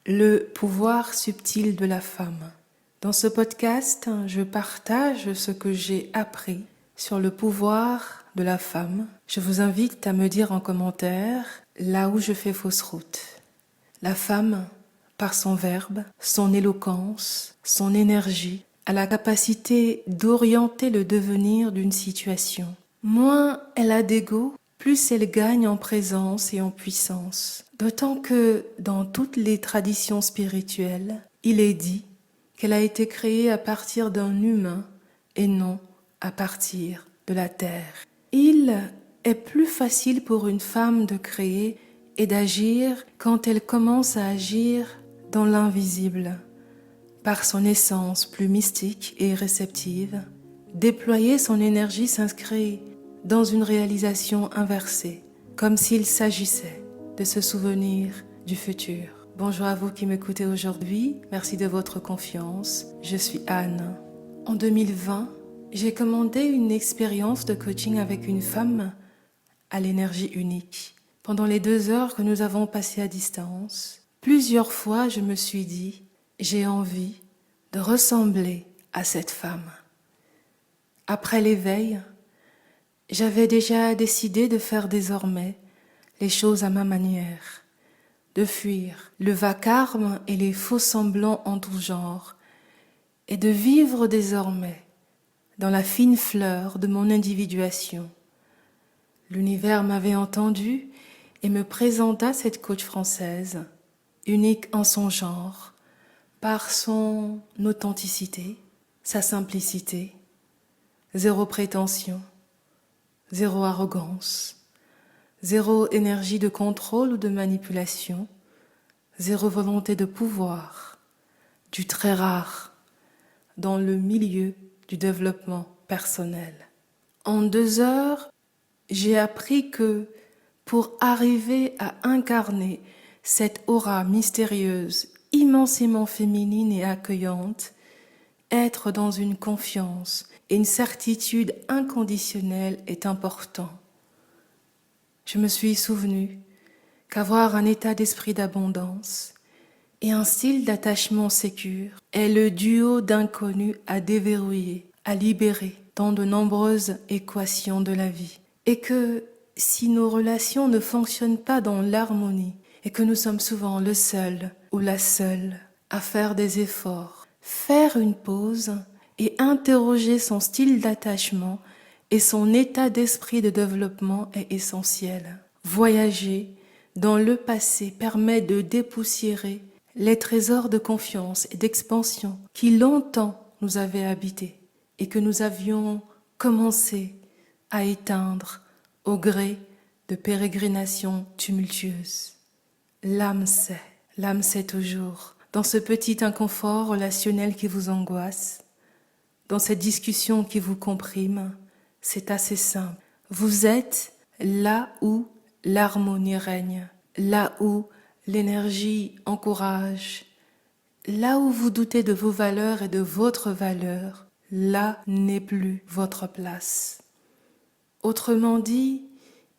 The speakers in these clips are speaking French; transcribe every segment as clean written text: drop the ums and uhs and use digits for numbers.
Le pouvoir subtil de la femme. Dans ce podcast, je partage ce que j'ai appris sur le pouvoir de la femme. Je vous invite à me dire en commentaire là où je fais fausse route. La femme, par son verbe, son éloquence, son énergie, a la capacité d'orienter le devenir d'une situation. Moins elle a d'ego, plus elle gagne en présence et en puissance. D'autant que dans toutes les traditions spirituelles, il est dit qu'elle a été créée à partir d'un humain et non à partir de la terre. Il est plus facile pour une femme de créer et d'agir quand elle commence à agir dans l'invisible. Par son essence plus mystique et réceptive, déployer son énergie s'inscrit dans une réalisation inversée, comme s'il s'agissait de se souvenir du futur. Bonjour à vous qui m'écoutez aujourd'hui, merci de votre confiance, je suis Anne. En 2020, j'ai commandé une expérience de coaching avec une femme à l'énergie unique. Pendant les 2 heures que nous avons passées à distance, plusieurs fois je me suis dit, j'ai envie de ressembler à cette femme. Après l'éveil, j'avais déjà décidé de faire désormais les choses à ma manière, de fuir le vacarme et les faux semblants en tout genre, et de vivre désormais dans la fine fleur de mon individuation. L'univers m'avait entendu et me présenta cette coach française, unique en son genre, par son authenticité, sa simplicité, zéro prétention, zéro arrogance, zéro énergie de contrôle ou de manipulation, zéro volonté de pouvoir, du très rare dans le milieu du développement personnel. En 2 heures, j'ai appris que pour arriver à incarner cette aura mystérieuse, immensément féminine et accueillante, être dans une confiance et une certitude inconditionnelle est important. Je me suis souvenu qu'avoir un état d'esprit d'abondance et un style d'attachement sécure est le duo d'inconnus à déverrouiller, à libérer dans de nombreuses équations de la vie. Et que si nos relations ne fonctionnent pas dans l'harmonie et que nous sommes souvent le seul ou la seule à faire des efforts, faire une pause et interroger son style d'attachement et son état d'esprit de développement est essentiel. Voyager dans le passé permet de dépoussiérer les trésors de confiance et d'expansion qui longtemps nous avaient habités et que nous avions commencé à éteindre au gré de pérégrinations tumultueuses. L'âme sait toujours, dans ce petit inconfort relationnel qui vous angoisse, dans cette discussion qui vous comprime, c'est assez simple. Vous êtes là où l'harmonie règne, là où l'énergie encourage, là où vous doutez de vos valeurs et de votre valeur, là n'est plus votre place. Autrement dit,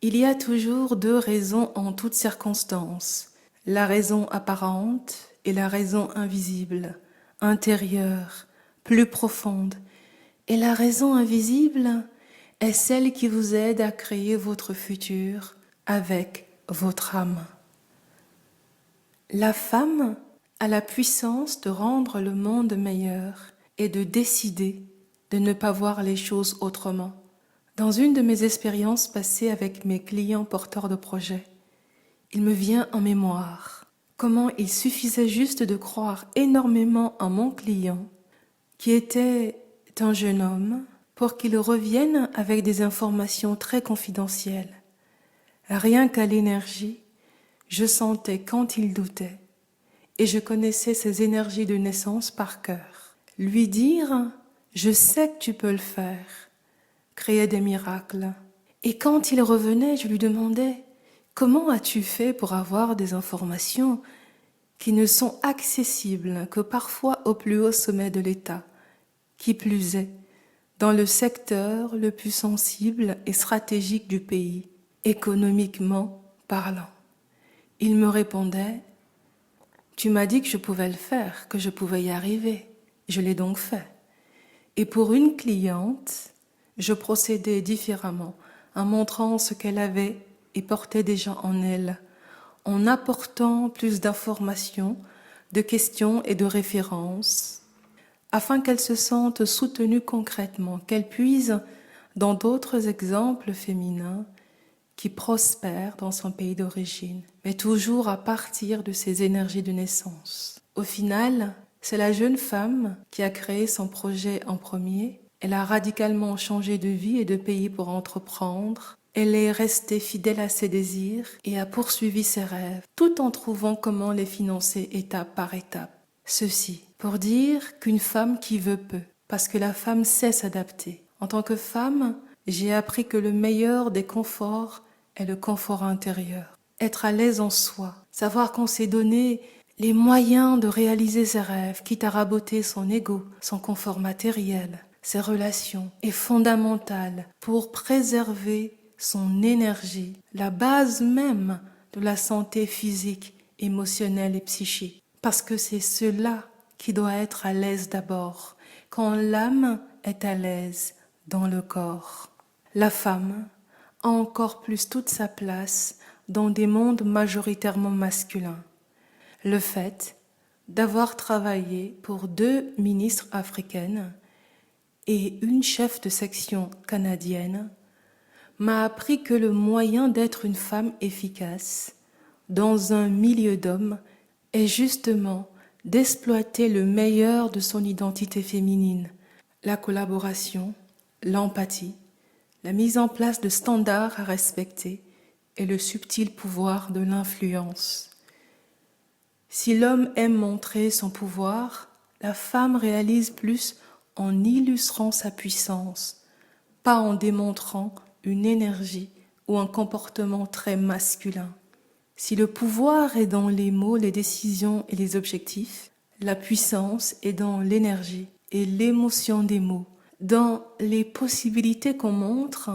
il y a toujours 2 raisons en toutes circonstances, la raison apparente et la raison invisible, intérieure, plus profonde. Et la raison invisible est celle qui vous aide à créer votre futur avec votre âme. La femme a la puissance de rendre le monde meilleur et de décider de ne pas voir les choses autrement. Dans une de mes expériences passées avec mes clients porteurs de projets, il me vient en mémoire comment il suffisait juste de croire énormément en mon client, qui était un jeune homme, pour qu'il revienne avec des informations très confidentielles. Rien qu'à l'énergie, je sentais quand il doutait, et je connaissais ses énergies de naissance par cœur. Lui dire « je sais que tu peux le faire », créait des miracles. Et quand il revenait, je lui demandais « comment as-tu fait pour avoir des informations qui ne sont accessibles que parfois au plus haut sommet de l'État, qui plus est, dans le secteur le plus sensible et stratégique du pays, économiquement parlant ?» Il me répondait Tu m'as dit que je pouvais le faire, que je pouvais y arriver. Je l'ai donc fait. Et pour une cliente, je procédais différemment, en montrant ce qu'elle avait et portait déjà en elle, en apportant plus d'informations, de questions et de références, afin qu'elle se sente soutenue concrètement, qu'elle puise dans d'autres exemples féminins qui prospèrent dans son pays d'origine, mais toujours à partir de ses énergies de naissance. Au final, c'est la jeune femme qui a créé son projet en premier. Elle a radicalement changé de vie et de pays pour entreprendre. Elle est restée fidèle à ses désirs et a poursuivi ses rêves, tout en trouvant comment les financer étape par étape. Ceci pour dire qu'une femme qui veut peut, parce que la femme sait s'adapter. En tant que femme, j'ai appris que le meilleur des conforts est le confort intérieur. Être à l'aise en soi, savoir qu'on s'est donné les moyens de réaliser ses rêves, quitte à raboter son ego, son confort matériel, ses relations, est fondamental pour préserver son énergie, la base même de la santé physique, émotionnelle et psychique. Parce que c'est cela qui doit être à l'aise d'abord, quand l'âme est à l'aise dans le corps. La femme a encore plus toute sa place dans des mondes majoritairement masculins. Le fait d'avoir travaillé pour 2 ministres africaines et une chef de section canadienne m'a appris que le moyen d'être une femme efficace dans un milieu d'hommes est justement d'exploiter le meilleur de son identité féminine, la collaboration, l'empathie, la mise en place de standards à respecter et le subtil pouvoir de l'influence. Si l'homme aime montrer son pouvoir, la femme réalise plus en illustrant sa puissance, pas en démontrant une énergie ou un comportement très masculin. Si le pouvoir est dans les mots, les décisions et les objectifs, la puissance est dans l'énergie et l'émotion des mots, dans les possibilités qu'on montre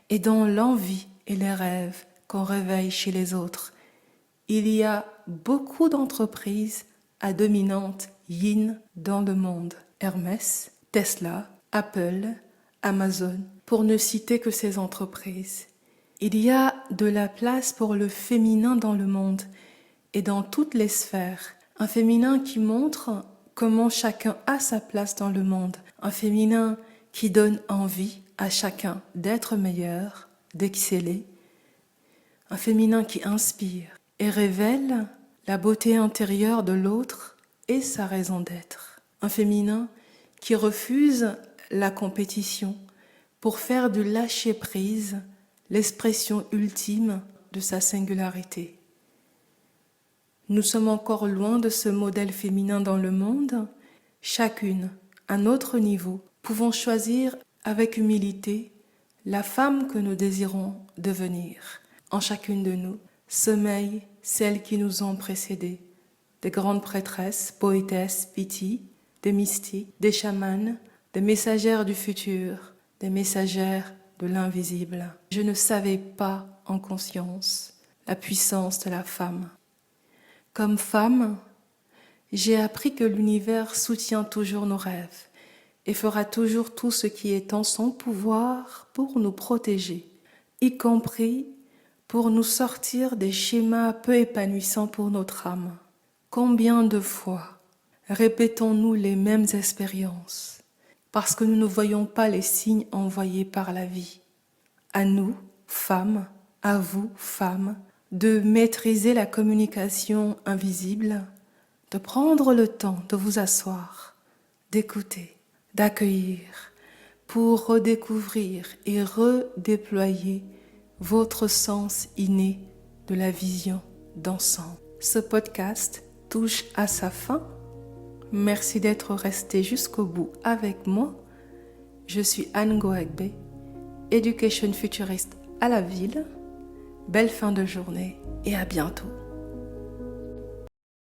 et dans l'envie et les rêves qu'on réveille chez les autres. Il y a beaucoup d'entreprises à dominante yin dans le monde. Hermès, Tesla, Apple, Amazon, pour ne citer que ces entreprises. Il y a de la place pour le féminin dans le monde et dans toutes les sphères. Un féminin qui montre comment chacun a sa place dans le monde. Un féminin qui donne envie à chacun d'être meilleur, d'exceller. Un féminin qui inspire et révèle la beauté intérieure de l'autre et sa raison d'être. Un féminin qui refuse la compétition pour faire du lâcher-prise l'expression ultime de sa singularité. Nous sommes encore loin de ce modèle féminin dans le monde. Chacune, à notre niveau, pouvons choisir avec humilité la femme que nous désirons devenir. En chacune de nous sommeillent celles qui nous ont précédées, des grandes prêtresses, poétesses, pitty, des mystiques, des chamanes, des messagères du futur, des messagères de l'invisible. Je ne savais pas en conscience la puissance de la femme. Comme femme, j'ai appris que l'univers soutient toujours nos rêves et fera toujours tout ce qui est en son pouvoir pour nous protéger, y compris pour nous sortir des schémas peu épanouissants pour notre âme. Combien de fois répétons-nous les mêmes expériences parce que nous ne voyons pas les signes envoyés par la vie? À nous, femmes, à vous, femmes, de maîtriser la communication invisible, de prendre le temps de vous asseoir, d'écouter, d'accueillir, pour redécouvrir et redéployer votre sens inné de la vision d'ensemble. Ce podcast touche à sa fin. Merci d'être resté jusqu'au bout avec moi. Je suis Anne Goagbe, Education Futuriste à la ville. Belle fin de journée et à bientôt.